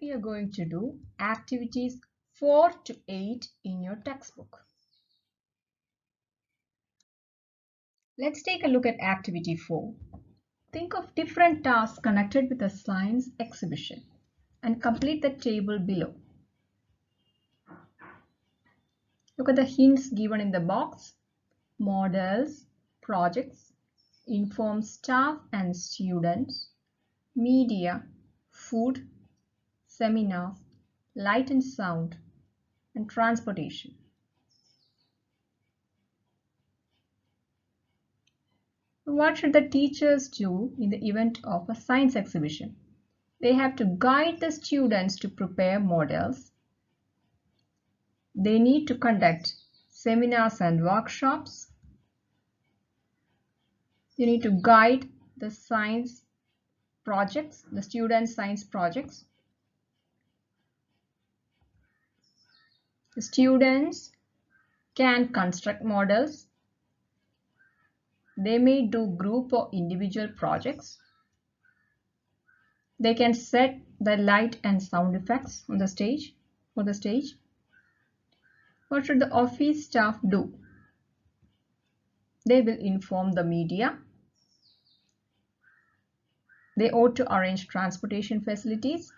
we are going to do activities 4 to 8 in your textbook. Let's take a look at activity 4. Think of different tasks connected with a science exhibition and complete the table below. Look at the hints given in the box. Models, projects, inform staff and students, media, food, seminars, light and sound, and transportation. What should the teachers do in the event of a science exhibition? They have to guide the students to prepare models. They need to conduct seminars and workshops. They need to guide the science projects, the student science projects. The students can construct models. They may do group or individual projects. They can set the light and sound effects on the stage, for the stage. What should the office staff do? They will inform the media. They ought to arrange transportation facilities.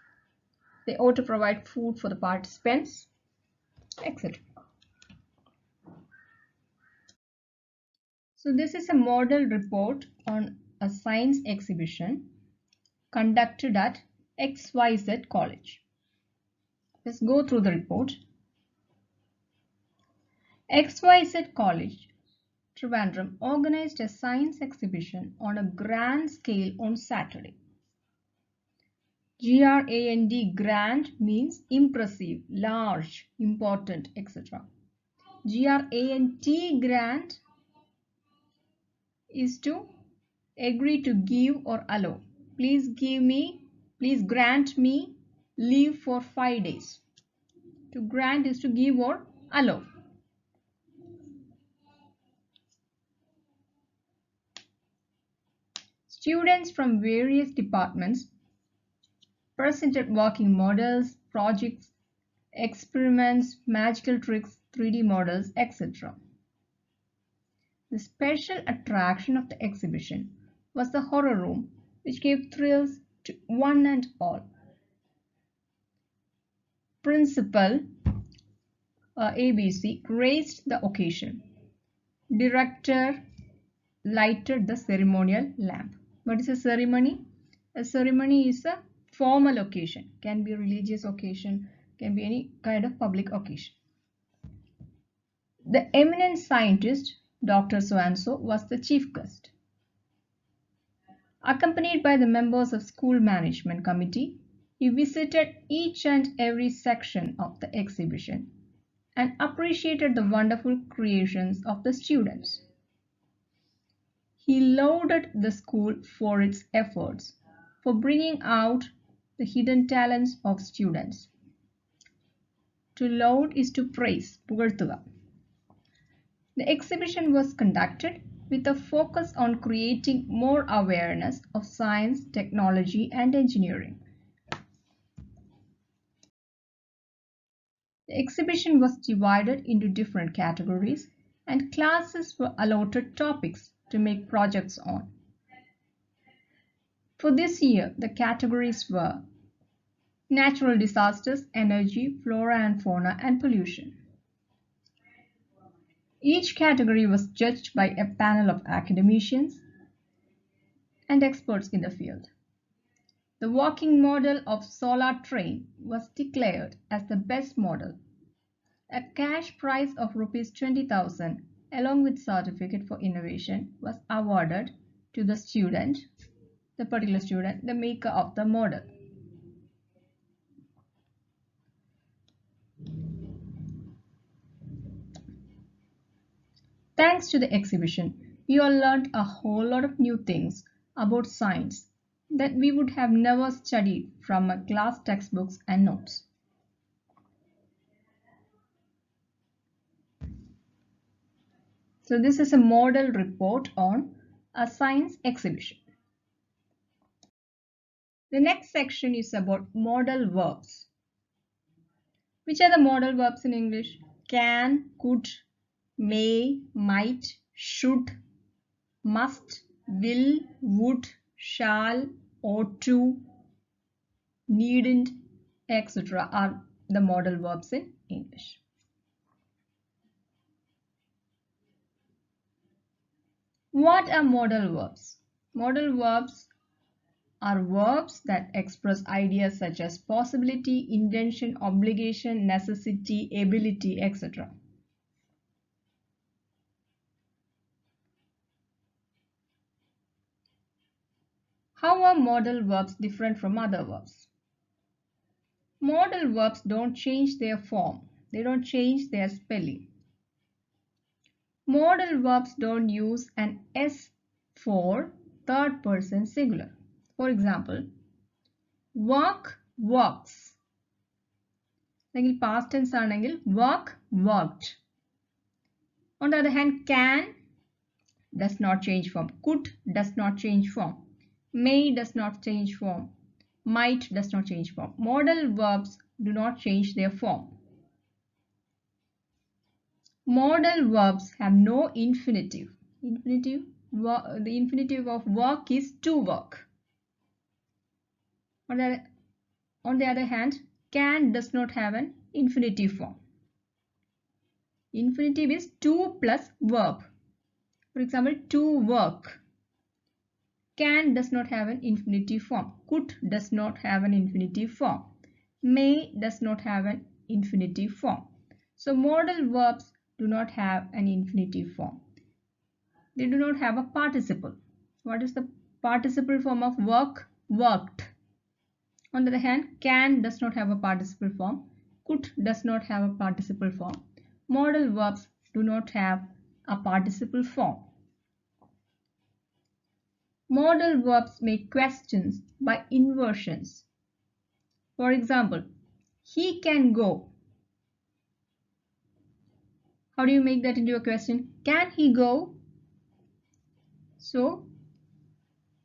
They ought to provide food for the participants, etc. So this is a model report on a science exhibition conducted at XYZ College. Let's go through the report. XYZ College, Trivandrum, organized a science exhibition on a grand scale on Saturday. GRAND, grand, means impressive, large, important, etc. GRANT, grant, is to agree to give or allow. Please grant me leave for 5 days. To grant is to give or allow. Students from various departments presented working models, projects, experiments, magical tricks, 3D models, etc. The special attraction of the exhibition was the horror room, which gave thrills to one and all. Principal ABC raised the occasion. Director lighted the ceremonial lamp. What is a ceremony? A ceremony is a formal occasion. Can be a religious occasion, can be any kind of public occasion. The eminent scientist, Dr. So-and-so, was the chief guest. Accompanied by the members of school management committee, he visited each and every section of the exhibition and appreciated the wonderful creations of the students. He lauded the school for its efforts for bringing out the hidden talents of students. To laud is to praise, പുകഴ്ത്തുക. The exhibition was conducted with a focus on creating more awareness of science, technology, and engineering. The exhibition was divided into different categories, and classes were allotted topics to make projects on. For this year, the categories were natural disasters, energy, flora and fauna, and pollution. Each category was judged by a panel of academicians and experts in the field. The working model of solar train was declared as the best model. A cash prize of Rs 20,000 along with certificate for innovation was awarded to the student, the particular student, the maker of the model. Thanks to the exhibition, we all learned a whole lot of new things about science that we would have never studied from our class textbooks and notes. So this is a model report on a science exhibition. The next section is about modal verbs. Which are the modal verbs in English? Can, could, may, might, should, must, will, would, shall, ought to, needn't, etc. are the modal verbs in English. What are modal verbs? Modal verbs are verbs that express ideas such as possibility, intention, obligation, necessity, ability, etc. How are modal verbs different from other verbs? Modal verbs don't change their form. They don't change their spelling. Modal verbs don't use an S for third person singular. For example, work, works. അല്ലെങ്കിൽ past tense ആണെങ്കിൽ work, worked. On the other hand, can does not change form. Could does not change form. May does not change form. Might does not change form. Modal verbs do not change their form. Modal verbs have no infinitive. The infinitive of work is to work. On the other hand, can does not have an infinitive form. Infinitive is to plus verb. For example, to work. Can does not have an infinitive form. Could does not have an infinitive form. May does not have an infinitive form. So modal verbs do not have an infinitive form. They do not have a participle. What is the participle form of work? Worked. On the other hand, can does not have a participle form. Could does not have a participle form. Modal verbs do not have a participle form. Modal verbs make questions by inversions. For example, he can go. How do you make that into a question? Can he go? So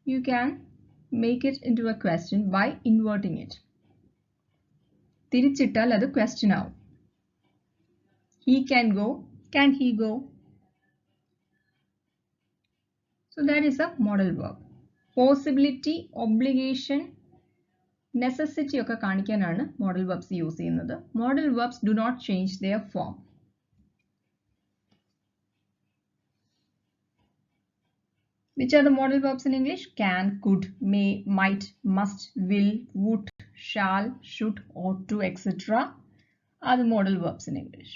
you can make it into a question by inverting it. തിരിച്ചിട്ടാൽ അത് question ആവും. He can go. Can he go? So that is a modal verb. Possibility, obligation, necessity ഒക്കെ കാണിക്കാനാണ് modal verbs use ചെയ്യുന്നത്. Modal verbs do not change their form. Which are the modal verbs in English? Can, could, may, might, must, will, would, shall, should, ought to, etc. are the modal verbs in English.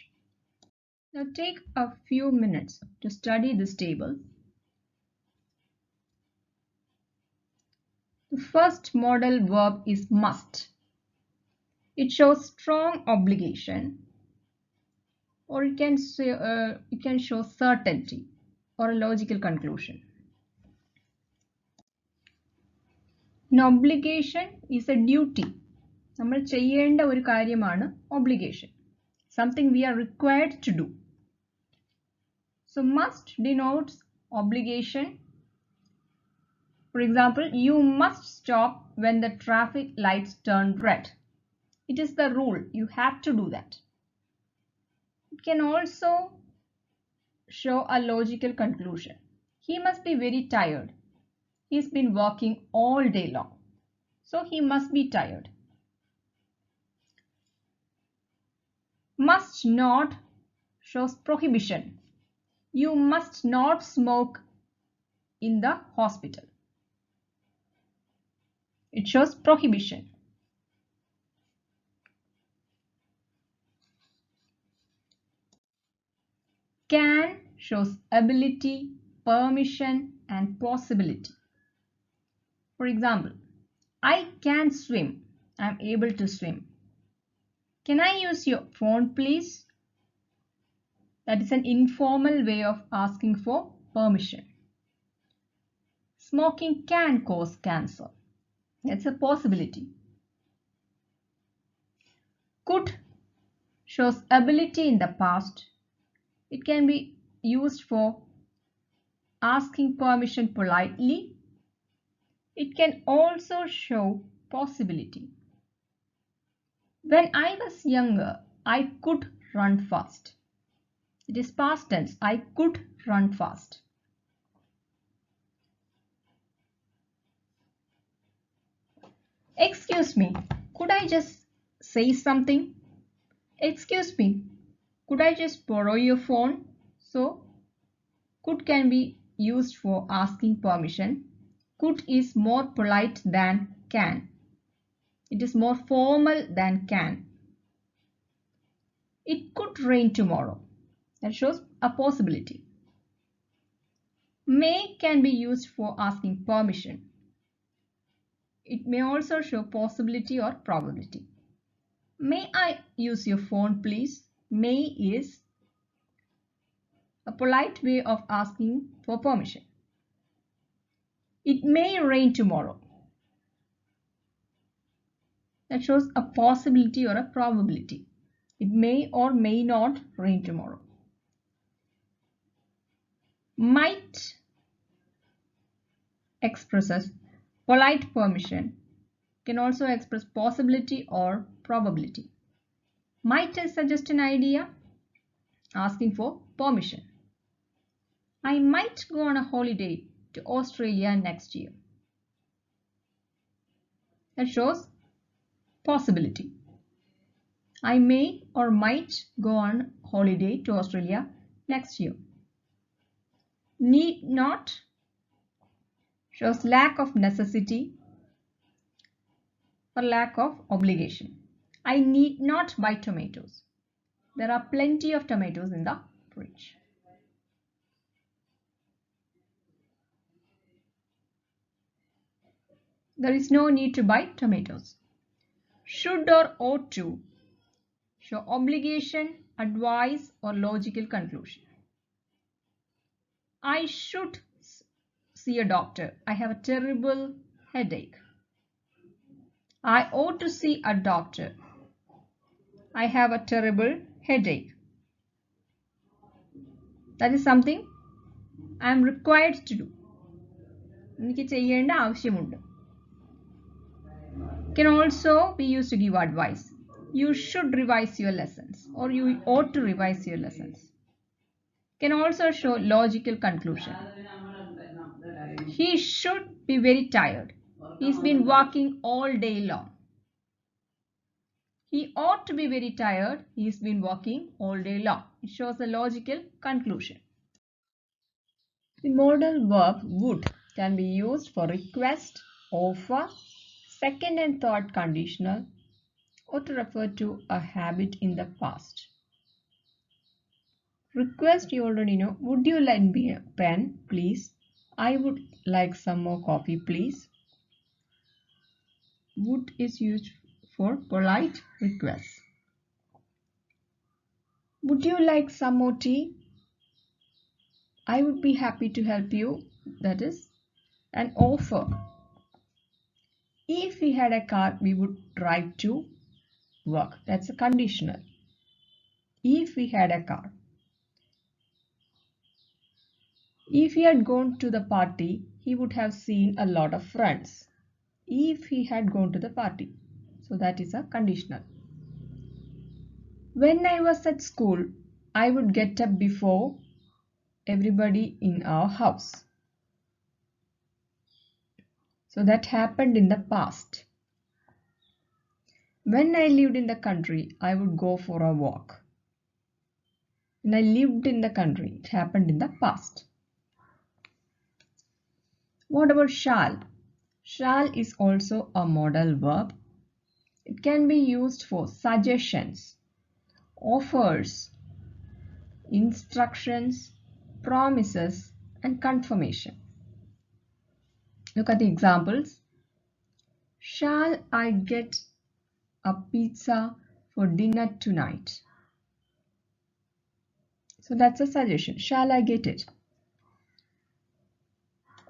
Now take a few minutes to study this table. The first modal verb is must. It shows strong obligation, or it can show certainty or a logical conclusion. An obligation is a duty. നമ്മൾ ചെയ്യേണ്ട ഒരു കാര്യമാണ് obligation. Something we are required to do. So must denotes obligation. For example, you must stop when the traffic lights turn red. It is the rule. You have to do that. It can also show a logical conclusion. He must be very tired. He's been working all day long. So he must be tired. Must not shows prohibition. You must not smoke in the hospital. It shows prohibition. Can shows ability, permission, and possibility. For example, I can swim. I am able to swim. Can I use your phone, please? That is an informal way of asking for permission. Smoking can cause cancer. That's a possibility. Could shows ability in the past. It can be used for asking permission politely. It can also show possibility. When I was younger, I could run fast. It is past tense. I could run fast. Excuse me, could I just say something? Excuse me, could I just borrow your phone? So, could can be used for asking permission. Could is more polite than can. It is more formal than can. It could rain tomorrow. That shows a possibility. May can be used for asking permission. It may also show possibility or probability. May I use your phone, please? May is a polite way of asking for permission. It may rain tomorrow. That shows a possibility or a probability. It may or may not rain tomorrow. Might expresses polite permission. Can also express possibility or probability. Might I suggest an idea? Asking for permission. I might go on a holiday to Australia next year. That shows possibility. I may or might go on holiday to Australia next year. Need not shows lack of necessity or lack of obligation. I need not buy tomatoes. There are plenty of tomatoes in the fridge. There is no need to buy tomatoes. Should or ought to show obligation, advice, or logical conclusion. I should see a doctor. I have a terrible headache. I ought to see a doctor. I have a terrible headache. That is something I am required to do. എനിക്ക് ചെയ്യേണ്ട ആവശ്യമുണ്ട്. Can also be used to give advice. You should revise your lessons or you ought to revise your lessons. Can also show logical conclusion. He should be very tired. He's been working all day long. He ought to be very tired. He's been working all day long. It shows a logical conclusion. The modal verb would can be used for request, offer, second and third conditional, or to refer to a habit in the past. Request you already know. Would you lend me a pen, please? I would like some more coffee, please. Would is used for polite requests. Would you like some more tea? I would be happy to help you. That is an offer. If we had a car, we would drive to work. That's a conditional. If we had a car. If he had gone to the party, he would have seen a lot of friends. If he had gone to the party. So that is a conditional. When I was at school, I would get up before everybody in our house. So that happened in the past. When I lived in the country, I would go for a walk. When I lived in the country, it happened in the past. What about shall? Shall is also a modal verb. It can be used for suggestions, offers, instructions, promises, and confirmation. Look at the examples. Shall I get a pizza for dinner tonight? So that's a suggestion. Shall I get it?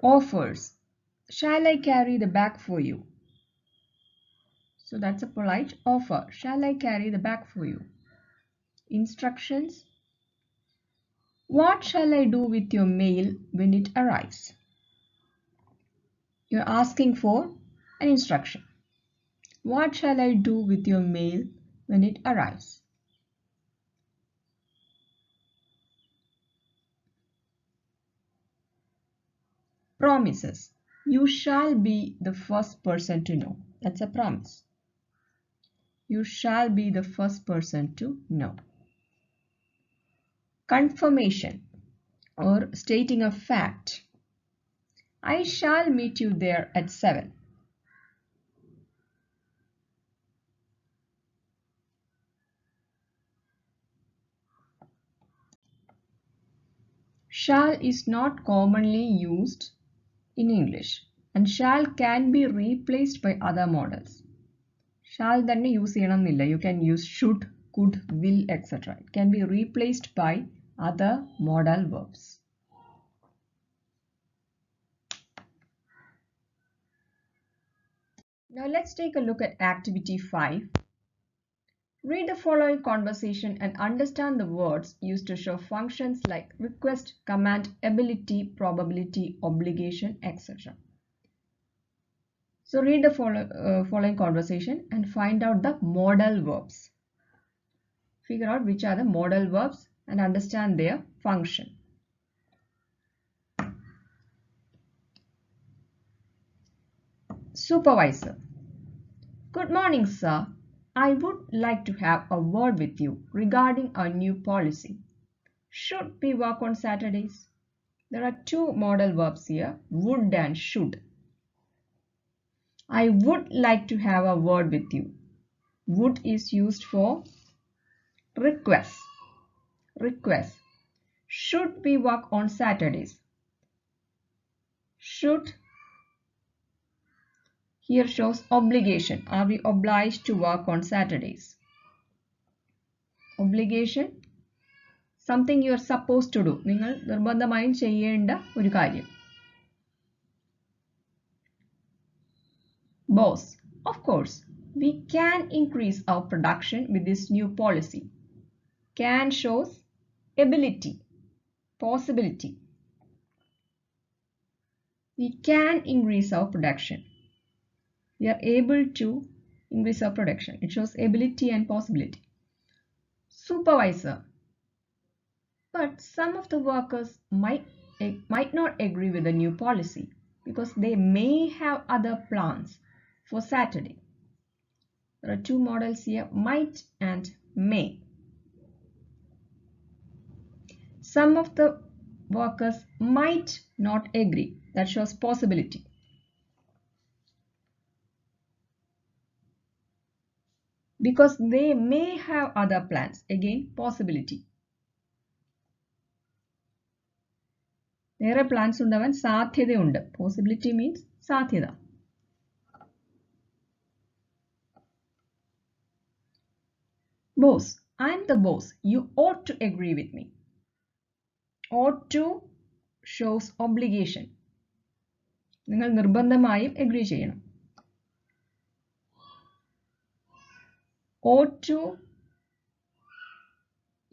Offers. Shall I carry the bag for you? So that's a polite offer. Shall I carry the bag for you? Instructions. What shall I do with your mail when it arrives? You're asking for an instruction. What shall I do with your mail when it arrives? Promises. You shall be the first person to know. That's a promise. You shall be the first person to know. Confirmation or stating a fact. I shall meet you there at 7. Shall is not commonly used in English and shall can be replaced by other models. Shall തന്നെ use ചെയ്യണമെന്നില്ല. You can use should, could, will, etc. It can be replaced by other modal verbs. Now let's take a look at activity 5. Read the following conversation and understand the words used to show functions like request, command, ability, probability, obligation, etc. So read the following conversation and find out the modal verbs. Figure out which are the modal verbs and understand their function. Supervisor. Good morning, sir. I would like to have a word with you regarding our new policy. Should we work on Saturdays? There are two modal verbs here, would and should. I would like to have a word with you. Would is used for request. Request. Should we work on Saturdays? Should here shows obligation. Are we obliged to work on Saturdays? Obligation. Something you are supposed to do. നിങ്ങൾ നിർബന്ധമായും ചെയ്യേണ്ട ഒരു കാര്യം. Boss. Of course, we can increase our production with this new policy. Can shows ability, possibility. We can increase our production. We are able to increase our production. It shows ability and possibility. Supervisor. But some of the workers might not agree with the new policy because they may have other plans for Saturday. There are two models here, might and may. Some of the workers might not agree. That shows possibility. Because they may have other plans. Again, possibility. വേറെ plans ഉണ്ടാവാൻ സാധ്യതയുണ്ട്. Possibility means സാധ്യത. Boss, I am the boss. You ought to agree with me. Ought to shows obligation. നിങ്ങൾ നിർബന്ധമായും agree ചെയ്യണം. Ought to,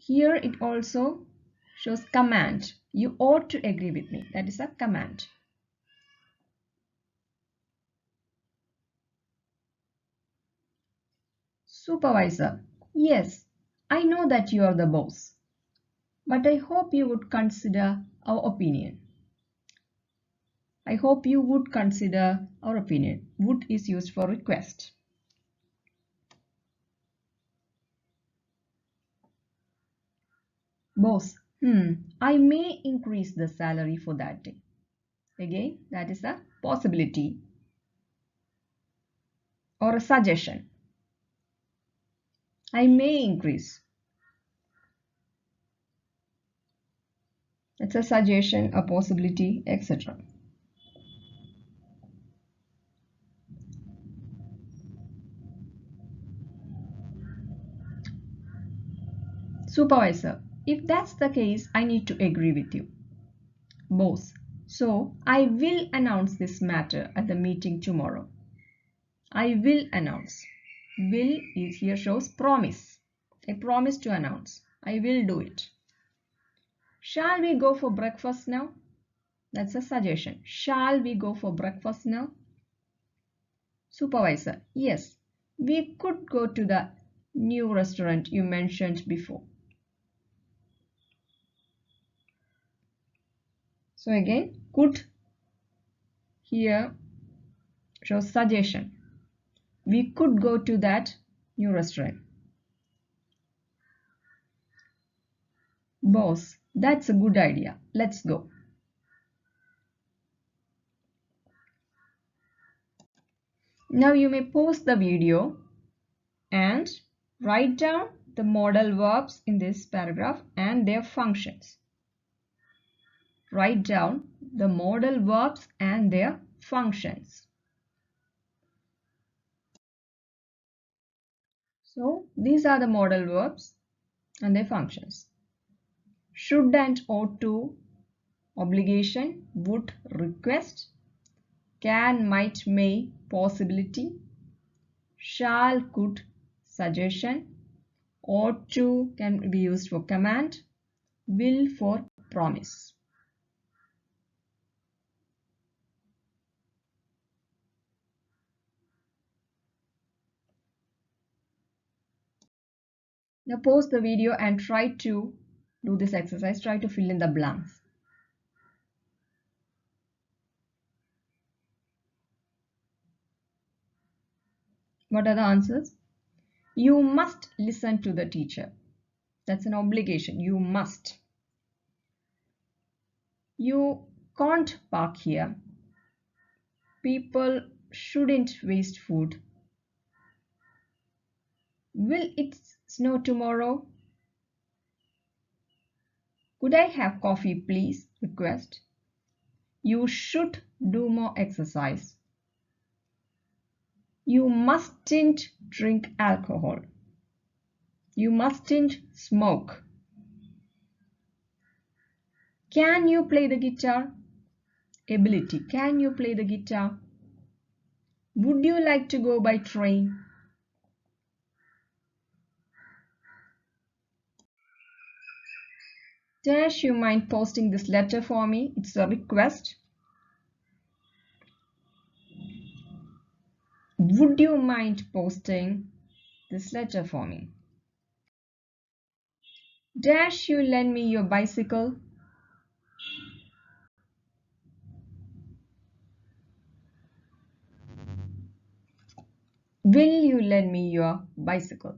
here it also shows command. You ought to agree with me. That is a command. Supervisor. Yes, I know that you are the boss, but I hope you would consider our opinion. I hope you would consider our opinion. Would is used for request. Boss. I may increase the salary for that day. Again, that is a possibility or a suggestion. I may increase. It's a suggestion, a possibility, etc. Supervisor. If that's the case, I need to agree with you. Boss. So, I will announce this matter at the meeting tomorrow. I will announce. Will is here shows promise. I promise to announce. I will do it. Shall we go for breakfast now? That's a suggestion. Shall we go for breakfast now? Supervisor. Yes, We could go to the new restaurant you mentioned before. So again, could here shows suggestion. We could go to that new restaurant. Boss, that's a good idea. Let's go. Now you may pause the video and write down the modal verbs in this paragraph and their functions. Write down the modal verbs and their functions. So these are the modal verbs and their functions. Should and ought to, obligation, would, request, can, might, may, possibility, shall, could, suggestion, ought to can be used for command, will for promise. Now pause the video and try to do this exercise. Try to fill in the blanks. What are the answers? You must listen to the teacher. That's an obligation. You must. You can't park here. People shouldn't waste food. Will it snow tomorrow? Could I have coffee, please? Request. You should do more exercise. You mustn't drink alcohol. You mustn't smoke. Can you play the guitar? Ability. Can you play the guitar? Would you like to go by train? Dash, you mind posting this letter for me? It's a request. Would you mind posting this letter for me? Dash, you lend me your bicycle? Will you lend me your bicycle?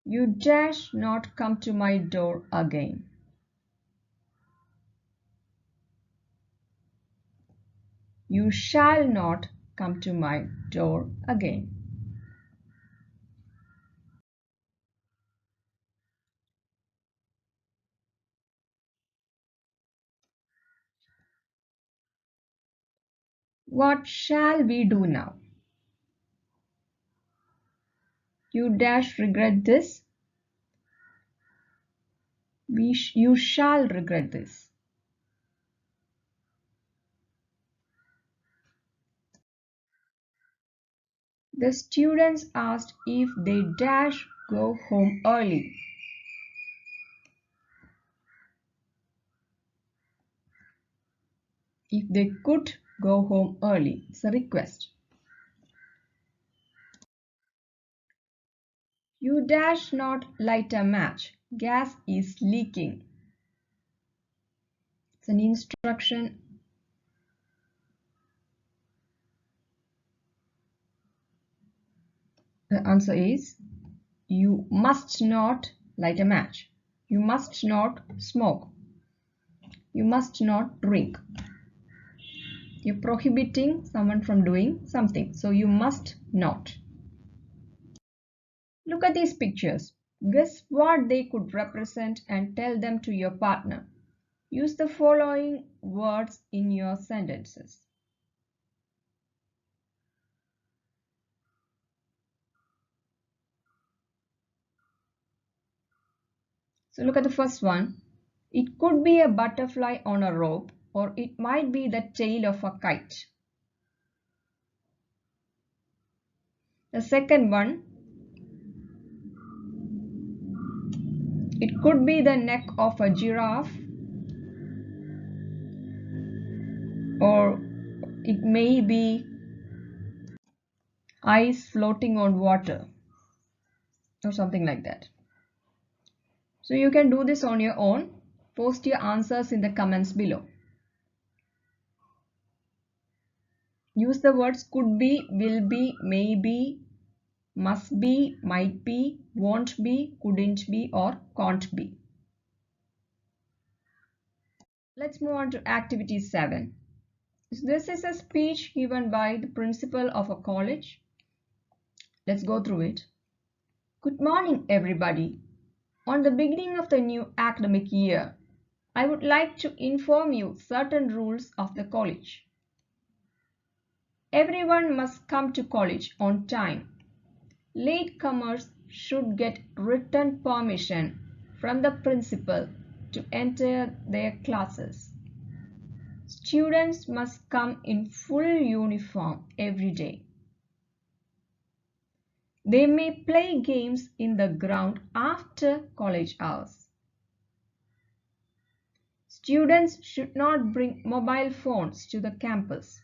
You dash not come to my door again. You shall not come to my door again. What shall we do now? You dash regret this. You shall regret this. The students asked if they dash go home early. If they could go home early. It's a request. You dash not light a match. Gas is leaking. It's an instruction. The answer is you must not light a match. You must not smoke. You must not drink. You're prohibiting someone from doing something. So you must not. Look at these pictures. Guess what they could represent and tell them to your partner. Use the following words in your sentences. So look at the first one. It could be a butterfly on a rope, or it might be the tail of a kite. The second one, it could be the neck of a giraffe, or It may be ice floating on water or something like that. So you can do this on your own. Post your answers in the comments below. Use the words could be, will be, may be, must be, might be, won't be, couldn't be, or can't be. Let's move on to activity 7. This is a speech given by the principal of a college. Let's go through it. Good morning, everybody. On the beginning of the new academic year, I would like to inform you certain rules of the college. Everyone must come to college on time. Latecomers should get written permission from the principal to enter their classes. Students must come in full uniform every day. They may play games in the ground after college hours. Students should not bring mobile phones to the campus.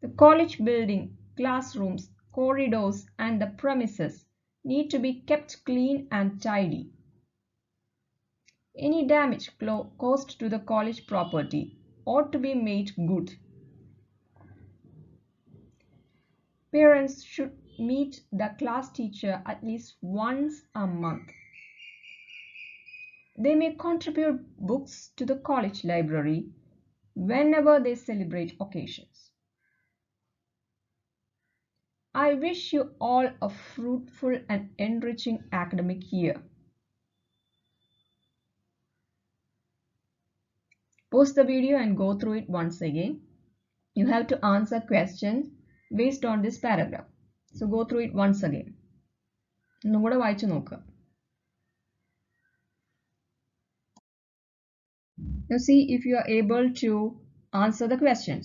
The college building, classrooms, corridors, and the premises need to be kept clean and tidy. Any damage caused to the college property ought to be made good. Parents should meet the class teacher at least once a month. They may contribute books to the college library whenever they celebrate occasions. I wish you all a fruitful and enriching academic year. Pause the video and go through it once again. You have to answer questions based on this paragraph. So go through it once again. ഒന്നും കൂടെ വായിച്ചു നോക്കുക. Now see if you are able to answer the questions.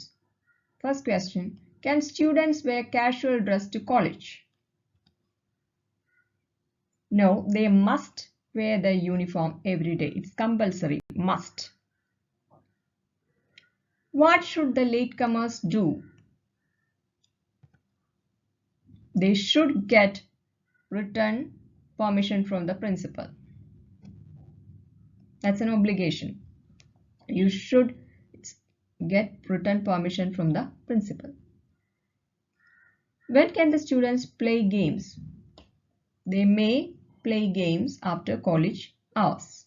First question, can students wear casual dress to college? No, they must wear their uniform every day. It's compulsory, must. What should the latecomers do? They should get written permission from the principal. That's an obligation. You should get written permission from the principal. When can the students play games? They may play games after college hours.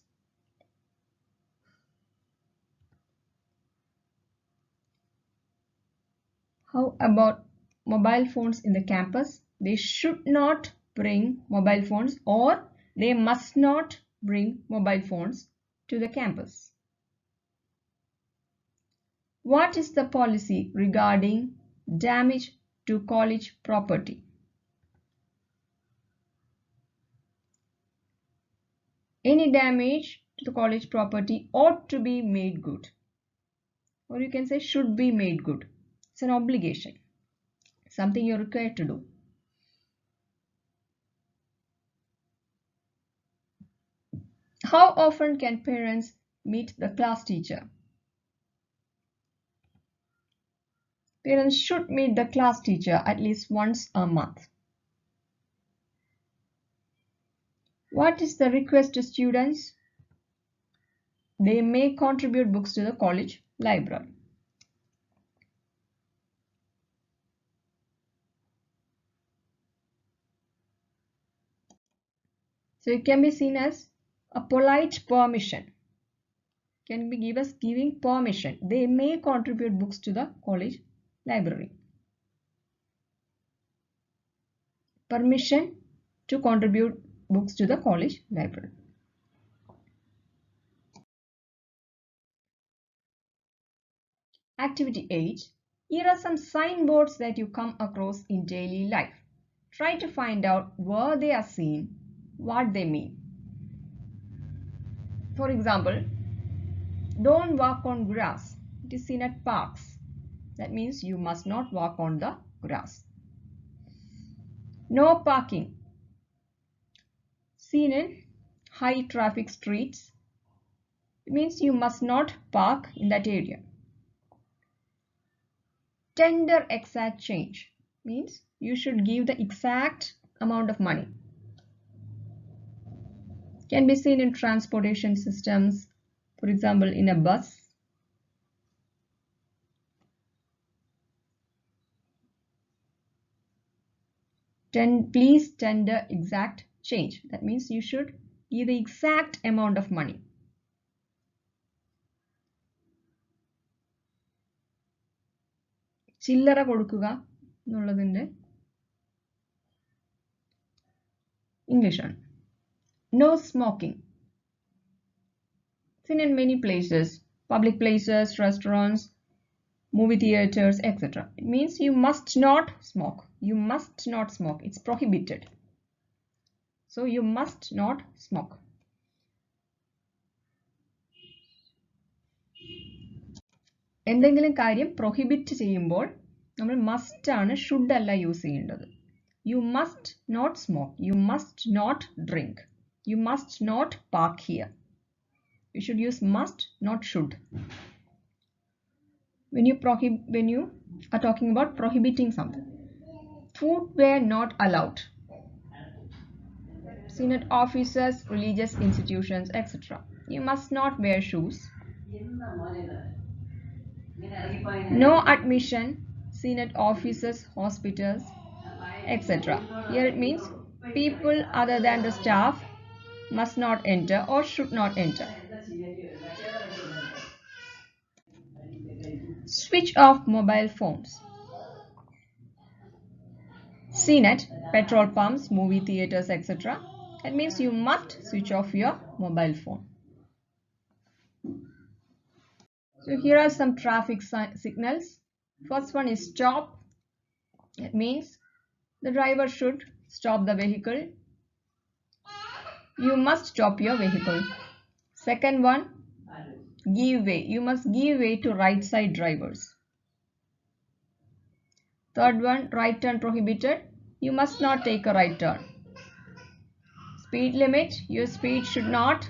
How about mobile phones in the campus? They should not bring mobile phones, or they must not bring mobile phones to the campus. What is the policy regarding damage to college property? Any damage to the college property ought to be made good. Or you can say should be made good. It's an obligation. Something you're required to do. How often can parents meet the class teacher? Parents should meet the class teacher at least once a month. What is the request to students? They may contribute books to the college library. So it can be seen as a polite permission. Can be given as giving permission. They may contribute books to the college library. Permission to contribute books to the college library. Activity 8. Here are some signboards that you come across in daily life. Try to find out where they are seen, what they mean. For example, don't walk on grass. It is seen at parks. That means you must not walk on the grass. No parking. Seen in high traffic streets. It means you must not park in that area. Tender exact change means you should give the exact amount of money. Can be seen in transportation systems, for example, in a bus. Please tender exact change. That means you should give the exact amount of money. ചില്ലറ കൊടുക്കുക എന്നുള്ളതിൻ്റെ ഇംഗ്ലീഷാണ്. No smoking. Seen in many places, public places, restaurants, movie theaters, etc. It means you must not smoke. You must not smoke. It's prohibited. So you must not smoke. എന്തെങ്കിലും കാര്യം prohibit ചെയ്യുമ്പോൾ നമ്മൾ must ആണ്, should അല്ല use ചെയ്യേണ്ടത്. You must not smoke, you must not drink, you must not park here. You should use must, not should. When you are talking about prohibiting something. Footwear not allowed. Seen at offices, religious institutions, etc. You must not wear shoes. No admission. Seen at offices, hospitals, etc. Here it means people other than the staff must not enter or should not enter. Switch off mobile phones. Seen at petrol pumps, movie theaters, etc. That means you must switch off your mobile phone. So here are some traffic signals. First one is stop. It means the driver should stop the vehicle. You must stop your vehicle. Second one, give way. You must give way to right side drivers. Third one, right turn prohibited. You must not take a right turn. Speed limit. Your speed should not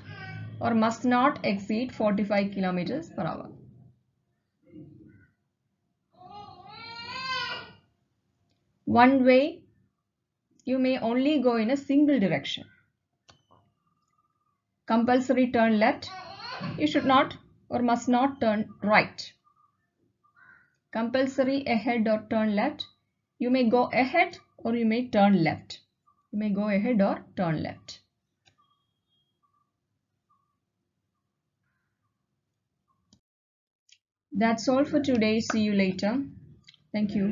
or must not exceed 45 kilometers per hour. One way. You may only go in a single direction. Compulsory turn left. You should not or must not turn right. Compulsory ahead or turn left. You may go ahead or you may turn left. You may go ahead or turn left. That's all for today. See you later. Thank you.